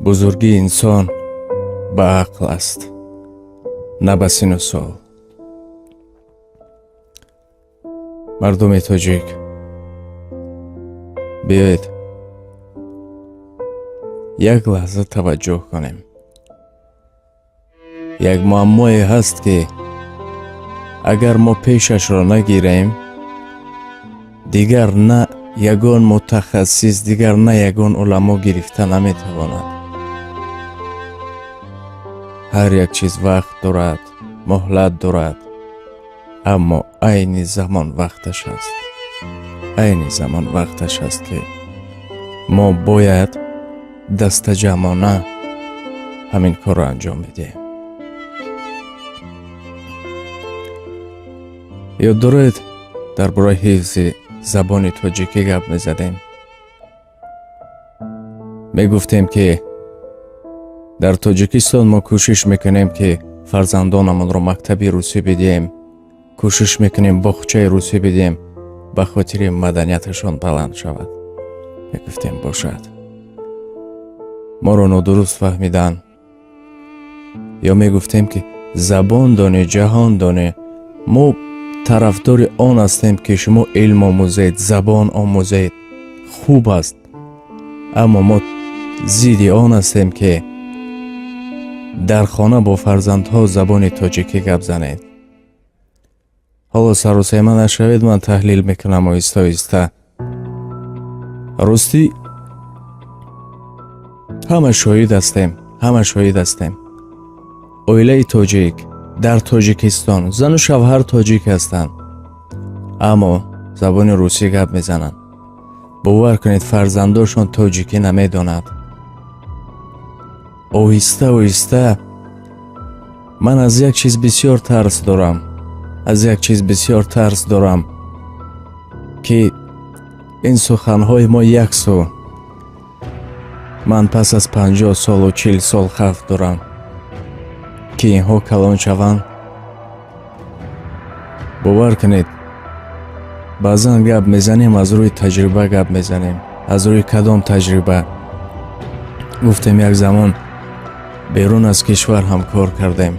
бузурги инсон ба ақл аст, на ба сину сол. мардуми тоҷик, биёед як лаҳза таваҷҷӯҳ кунем. як муаммое ҳаст ки агар мо пешашро нагирем, дигар на ягон мутахассис, дигар на ягон уламо гирифта наметавонад. ҳар як чиз вақт дорад, муҳлат дорад, аммо айни замон вақташ аст. айни замон вақташ аст ки мо бояд дастаҷамона ҳамин корро анҷом бидиҳем. ёд доред дар бораи ҳифзи забони тоҷикӣ гап мезадем. мегуфтем ки дар тоҷикистон мо кӯшиш мекунем ки фарзандонамонро мактаби русӣ бидиҳем, кӯшиш мекунем боғчаи русӣ бидиҳем ба хотири маданияташон баланд шавад. мегуфтем бошад, моро нодуруст фаҳмидан. ё мегуфтем ки забон донӣ, ҷаҳон донӣ. мо тарафдори он ҳастем ки шумо илм омӯзед, забон омӯзед, хуб аст. аммо мо зидди он ҳастем ки дар хона бо фарзандҳо забони тоҷикӣ гап занед. ҳоло саросема нашавед, ман таҳлил мекунам оҳиста оҳиста. ростӣ ҳама шоҳид ҳастем. оилаи тоҷик дар тоҷикистон зану шавҳар тоҷик ҳастанд, аммо забони русӣ гап мезананд. бовар кунед, фарзандошон тоҷикӣ намедонад. оҳиста оҳиста ман аз як чиз бисёр тарс дорам, ки ин суханҳои мо як су. ман пас аз 50 солу 40 сол хавф дорам ки инҳо калон шаванд. бовар кунед, баъзан гап мезанем, аз рӯи таҷриба гап мезанем. аз рӯи кадом таҷриба? гуфтем як замон берун аз кишвар ҳам кор кардем.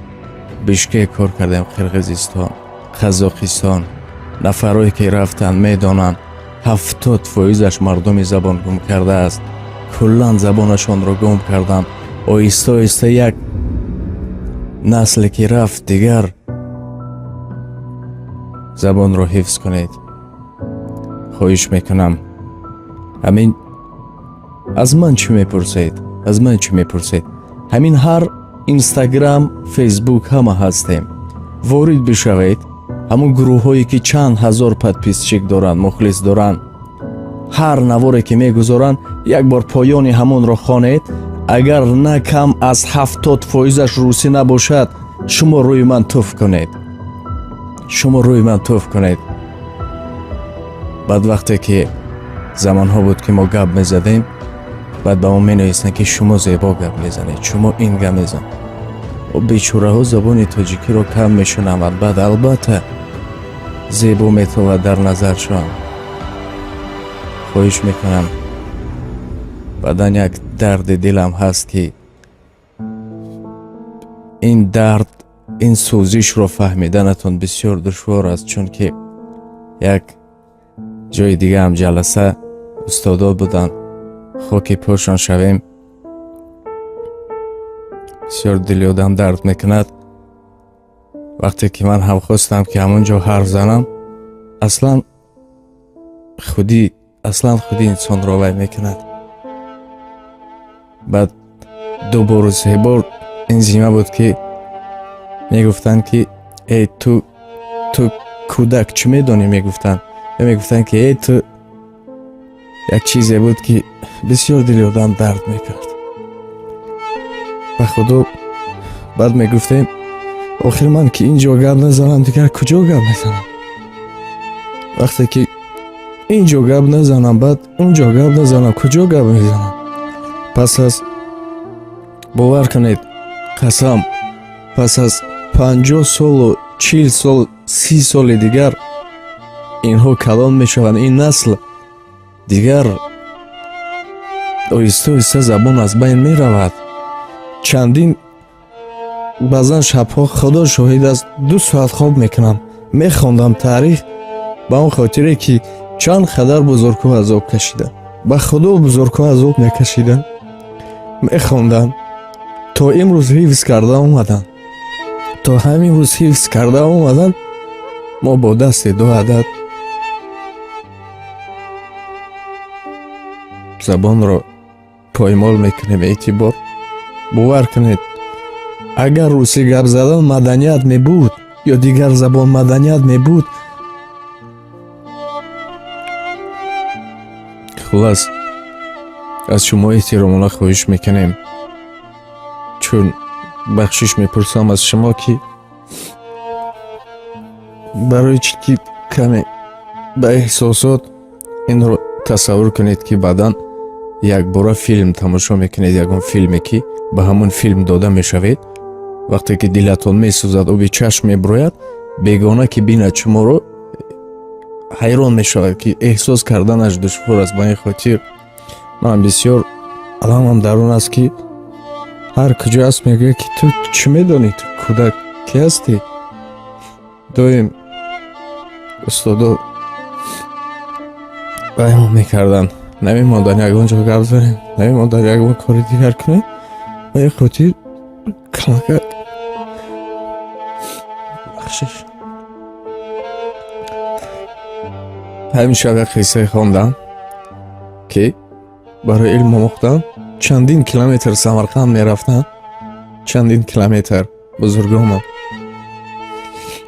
бишкек кор кардем, қирғизистон, қазоқистон. нафарое ки рафтанд медонанд 70% мардуми забон гум кардааст. куллан забонашонро гум карданд. оҳиста оҳиста як насле ки рафт, дигар забонро ҳифз кунед. хоҳиш мекунам. ҳамин аз ман чӣ мепурсед? ҳамин ҳар инстаграм, фейсбук ҳама ҳастем. ворид бишавед. ҳамон гурӯҳҳое ки чанд ҳазор подписчик доранд, мухлис доранд, ҳар наворе ки мегузоранд, як бор поёни ҳамонро хонед. агар на кам аз 70% русӣ набошад, шумо рӯи ман туф кунед. баъд вақте ки замонҳо буд ки мо гап мезадем, баъд ба мо менавистанд ки шумо зебо гап мезанед, шумо ин гап мезанед. бечораҳо забони тоҷикиро кам мешунаванд, баъд албатта зебо метавад дар назаршон. хоҳиш мекунам, баъдан як дарди дилам ҳаст ки ин дард, ин сӯзишро фаҳмиданатон бисёр душвор аст, чунки як ҷои дигаам ҷаласа устодо буданд, хоки пошон шавем. бисёр дили одам дард мекунад. вақте ки ман ҳам хостам ки ҳамон ҷо ҳарф занам, аслан худи инсонро вай мекунад. баъд дубору себор ин зима буд ки мегуфтанд ки эй ту кӯдак чӣ медонӣ? мегуфтанд ки эй ту. як чизе буд ки бисёр дили одам дард мекард. ба худо баъд мегуфтем, охир ман ки ин ҷо гап назанам, дигар куҷо гап мезанам? вақте ки ин ҷо гап назанам, баъд он ҷо гап назанам, куҷо гап мезанам? пас аз, бовар кунед, қасам, пас аз 50 солу 40 сол, 30 соли дигар инҳо калон мешаванд. ин насл дигар оҳиста оҳиста забон аз байн меравад. Чандин баъзан шабҳо худо шоҳид аст 2 соат хоб мекунам, мехондам таърих ба он хотире ки чанд қадар бузургҳо азоб кашиданд. ба худо бузургҳо азоб мекашиданд, мехондам то имрӯз ҳифз карда омаданд, то ҳамин рӯз ҳифз карда омаданд. мо бо дасти 2 адад забонро поймол мекунем. эътибор бовар кунед, агар русӣ гап задан маданият мебуд ё дигар забон маданият мебуд, хулас аз шумо эҳтиромона хоҳиш мекунем, чун бахшиш мепурсам аз шумо ки барои чӣ ки каме ба эҳсосот инро тасаввур кунед ки баъдан якбора филм тамошо мекунед, ягон филме ки ба ҳамон филм дода мешавед. вақте ки дилатон месӯзад, оби чашм мебурояд, бегона ки бинад шуморо ҳайрон мешавад ки эҳсос карданаш душвор аст. ба ин хотир ман бисёр аламам дар он аст ки ҳар куҷо аст мегӯяд ки ту чӣ медонӣ, ту кӯдак ки ҳастӣ. доим устодо баймон мекарданд, намемондан ягон ҷо гап зарем, намемондан ягон кори дигар кунем. ба ин хотир камака бахшиш. ҳамин шаб як қиссае хондам ки барои илм омӯхтан чандин километр Самарқанд мерафтам, чандин километр бузургомон.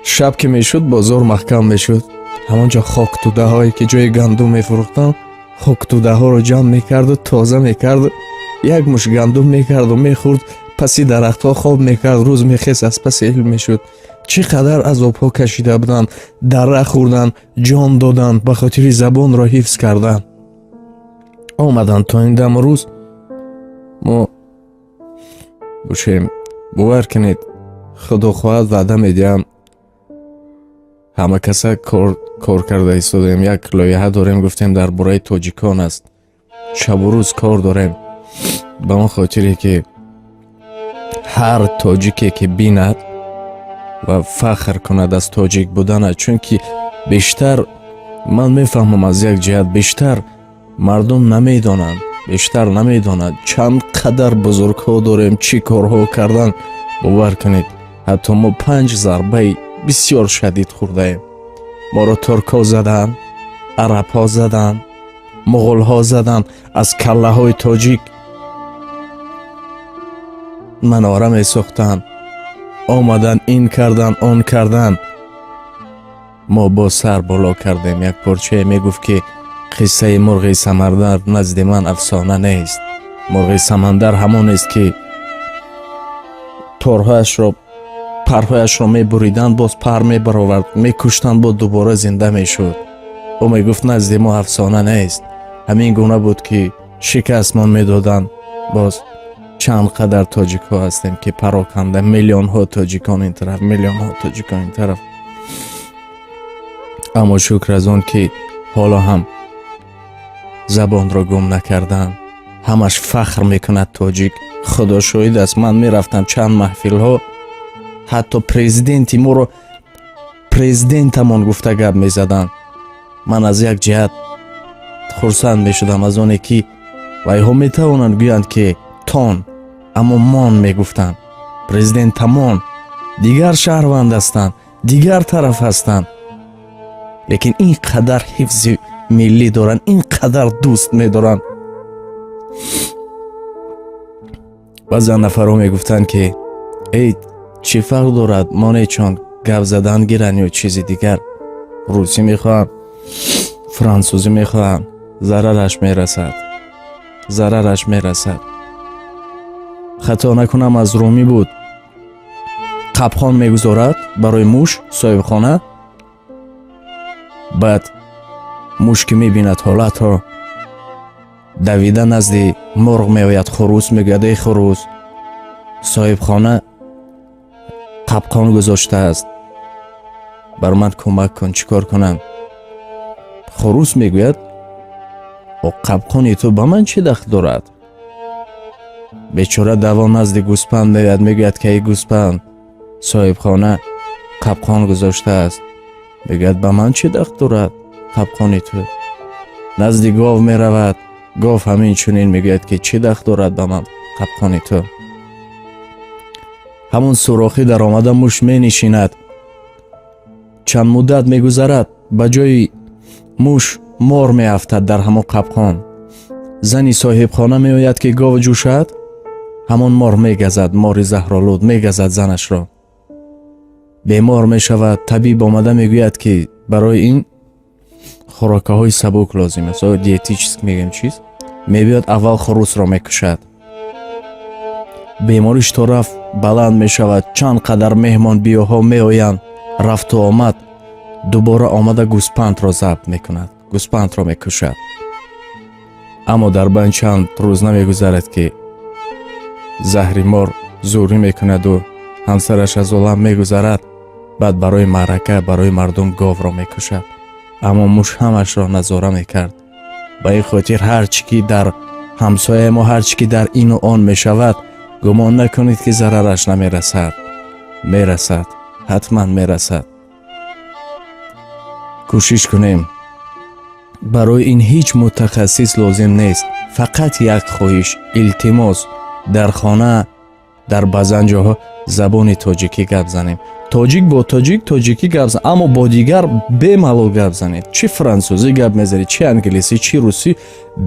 шаб ки мешуд бозор маҳкам мешуд. ҳамон ҷо хоктӯдаҳое ки ҷои гандум мефурӯхтанд, хоктӯдаҳоро ҷамъ мекарду тоза мекарду, як муш гандум мекарду мехӯрд, паси дарахтҳо хоб мекард, рӯз мехест, аз паси илм мешуд. чӣ қадар азобҳо кашида буданд, дарра хӯрданд, ҷон доданд, ба хотири забонро ҳифз карданд. омаданд то ин дам рӯз мо бошем. бовар кунед, худо хоҳад ваъда медиҳам, ҳама каса кор карда истодаем. як лоиҳа дорем, гуфтем дар бораи тоҷикон аст, шабу рӯз кор дорем, ба он хотире ки ҳар тоҷике ки бинад ва фахр кунад аз тоҷик буданаш, чунки бештар ман мефаҳмам аз як ҷиҳат бештар мардум намедонанд, бештар намедонад чанд қадар бузургҳо дорем, чӣ корҳо кардан. бовар кунед, ҳатто мо 5 зарбаи бисёр шадид хӯрдаем. моро туркҳо заданд, арабҳо заданд, муғулҳо заданд, аз каллаҳои тоҷик манора месохтанд, омаданд ин карданд, он карданд. мо бо сар боло кардем. як порчае мегуфт ки қиссаи мурғи самандар назди ман афсона нест. мурғи самандар ҳамонест ки торҳояшро, парҳояшро мебуриданд, боз пар мебаровард, мекуштанд, бо дубора зинда мешуд. ӯ мегуфт назди мо афсона нест. ҳамин гуна буд ки шикастмон медоданд. боз чанд қадар тоҷикҳо ҳастем ки пароканда, миллионҳо тоҷикон ин тараф, миллионҳо тоҷикон ин тараф. аммо шукр аз он ки ҳоло ҳам забонро гум накарданд. ҳамаш фахр мекунад тоҷик. худо шоҳид аст, ман мерафтам чанд маҳфилҳо, ҳатто президенти моро президентамон гуфта гап мезаданд. ман аз як ҷиҳат хурсанд мешудам аз оне ки вайҳо метавонанд гӯянд ки тон, аммо мон мегуфтанд. президентамон дигар шаҳрванд ҳастанд, дигар тараф ҳастанд, лекин ин қадар ҳифзи миллӣ доранд, ин қадар дӯст медоранд. баъзан нафарҳо мегуфтанд ки эй, чӣ фарқ дорад, монечон гап задан гиранд ё чизи дигар, русӣ мехоҳанд, франсузӣ мехоҳанд, зарараш мерасад, зарараш мерасад. хато накунам аз румӣ буд. қапхон мегузорад барои муш соҳибхона, баъд муш ки мебинад ҳолатро давида назди мурғ меояд, хурус мегӯяд эй хурус, соҳибхона қапхон гузоштааст, бар ман кӯмак кун, чӣ кор кунам? хурус мегӯяд қабқони ту ба ман чӣ дахл дорад? Бечора давон назди гӯспанд меояд, мегӯяд ки ай гӯспанд, соҳибхона қабқон гузоштааст. мегӯяд ба ман чӣ дахл дорад қабқони ту? назди гов меравад, гов ҳамин чунин мегӯяд ки чӣ дахл дорад ба ман қабқони ту? ҳамон сурохӣ дар омада муш менишинад, чанд муддат мегузарад, ба ҷои муш мор меафтад дар ҳамон қабқон. зани соҳибхона меояд ки гов ҷӯшад, ҳамон мор мегазад, мори заҳролуд мегазад занашро. бемор мешавад, табиб омада мегӯяд ки барои ин хӯрокаҳои сабук лозим аст, ё диетический мегӯем чиз. мебиёд аввал хурусро мекушад. бемориш то рафт баланд мешавад, чанд қадар меҳмонбиёҳо меоянд, рафту омад, дубора омада гӯспандро забт мекунад, гӯспандро мекушад. аммо дар байни чанд рӯз намегузарад ки заҳри мор зӯрӣ мекунаду ҳамсараш аз олам мегузарад. баъд барои маърака, барои мардум говро мекушад. аммо муш ҳамашро назора мекард. ба ин хотир ҳар чӣ ки дар ҳамсояи мо, ҳар чӣ ки дар ину он мешавад, гумон накунед ки зарараш намерасад. мерасад, ҳатман мерасад. кӯшиш кунем. барои ин ҳеҷ мутахассис лозим нест. фақат як хоҳиш, илтимос, дар хона, дар баъзан ҷоҳо забони тоҷикӣ гап занем. тоҷик бо тоҷик тоҷикӣ гап занед, аммо бо дигар бемалол гап занед. чӣ франсузӣ гап мезанед, чӣ англисӣ, чӣ русӣ,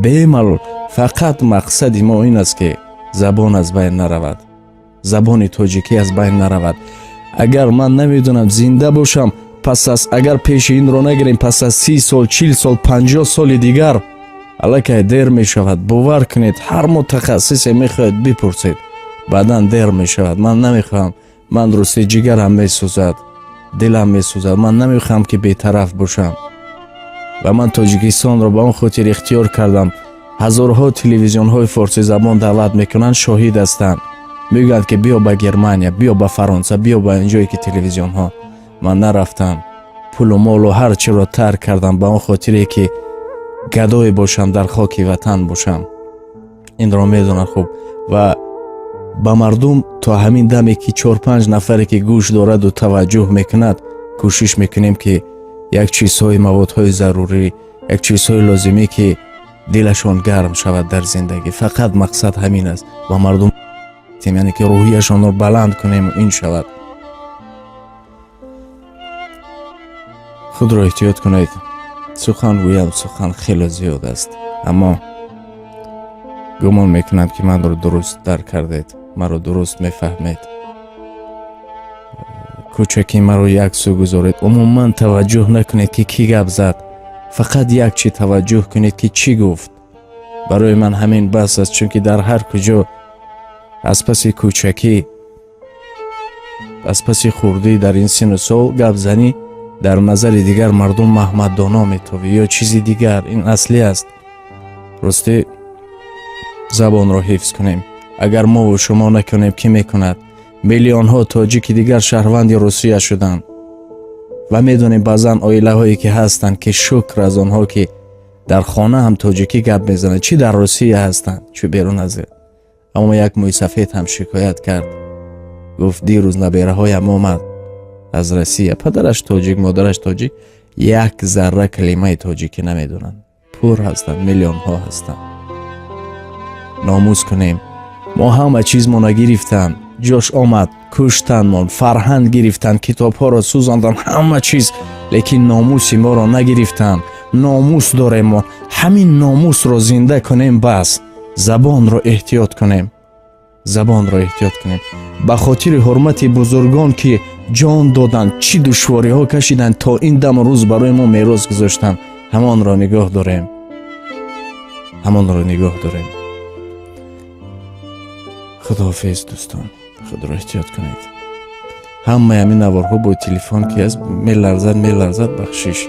бемалол. фақат мақсади мо ин аст ки забон аз байн наравад, забони тоҷикӣ аз байн наравад. агар ман намедонам зинда бошам, пас аз агар пеши инро нагирем, пас аз 30 сол, 40 сол, 50 соли дигар аллакай дер мешавад. бовар кунед, ҳар мутахассисе мехоҳад бипурсед, баъдан дер мешавад. ман намехоҳам, ман русти ҷигарам месӯзад, дилам месӯзад, ман намехоҳам ки бетараф бошам. ва ман Тоҷикистонро ба он хотир ихтиёр кардам. ҳазорҳо телевизионҳои форсизабон даъват мекунанд, шоҳид ҳастанд. мегӯянд ки биё ба Германия, биё ба Фаронса, биё ба ин ҷое ки телевизионҳо. ман нарафтам. пулу молу ҳар чиро тарк кардам ба он хотире ки гадое бошам, дар хоки ватан бошам. инро медонад хуб. ва ба мардум то ҳамин даме ки 4-5 нафаре ки гӯш дораду таваҷҷӯҳ мекунад, кӯшиш мекунем ки як чизҳои маводҳои зарурӣ, як чизҳои лозимӣ ки дилашон гарм шавад дар зиндагӣ. фақат мақсад ҳамин аст. ба мардум яъне ки рӯҳияшонро баланд кунем, ин шавад. худро эҳтиёт кунед. сухан гӯям, сухан хеле зиёд аст, аммо гумон мекунам ки манро дуруст дарк кардед, маро дуруст мефаҳмед. кӯчаки маро як сӯ гузоред, умуман таваҷҷӯҳ накунед ки кӣ гап зад. фақат як чӣ таваҷҷӯҳ кунед ки чӣ гуфт. барои ман ҳамин бас аст, чунки дар ҳар куҷо аз паси кӯчакӣ, аз паси хурдӣ дар ин сину сол гапзанӣ дар назари дигар мардум маҳмаддоно метовӣ ё чизи дигар. ин аслӣ аст. ростӣ забонро ҳифз кунем. агар мову шумо накунем, кӣ мекунад? миллионҳо тоҷики дигар шаҳрванди Русия шуданд. ва медонем баъзан оилаҳое ки ҳастанд ки шукр аз онҳо ки дар хона ҳам тоҷикӣ гап мезананд, чӣ дар Русия ҳастанд, чӣ берун аз ин. аммо як мӯйсафед ҳам шикоят кард. гуфт дирӯз набераҳоям омад аз Россия, падараш тоҷик, модараш тоҷик, як зарра калимаи тоҷикӣ намедонанд. пур ҳастанд, миллионҳо ҳастанд. номус кунем. мо ҳама чизмо нагирифтанд, ҷош омад, куштандмон, фарҳанг гирифтанд, китобҳоро сӯзонданд, ҳама чиз, лекин номуси моро нагирифтанд. номус дорем мо. ҳамин номусро зинда кунем. бас забонро эҳтиёт кунем. забонро эҳтиёт кунем. ба хотири ҳурмати бузургон ки ҷон доданд, чӣ душвориҳо кашиданд, то ин дам рӯз барои мо мерос гузоштанд, ҳамонро нигоҳ дорем. ҳамонро нигоҳ дорем. худоҳофиз дӯстон. худро эҳтиёт кунед. ҳамаи ҳамин наворҳо бо телефон ки аст меларзад бахшиш.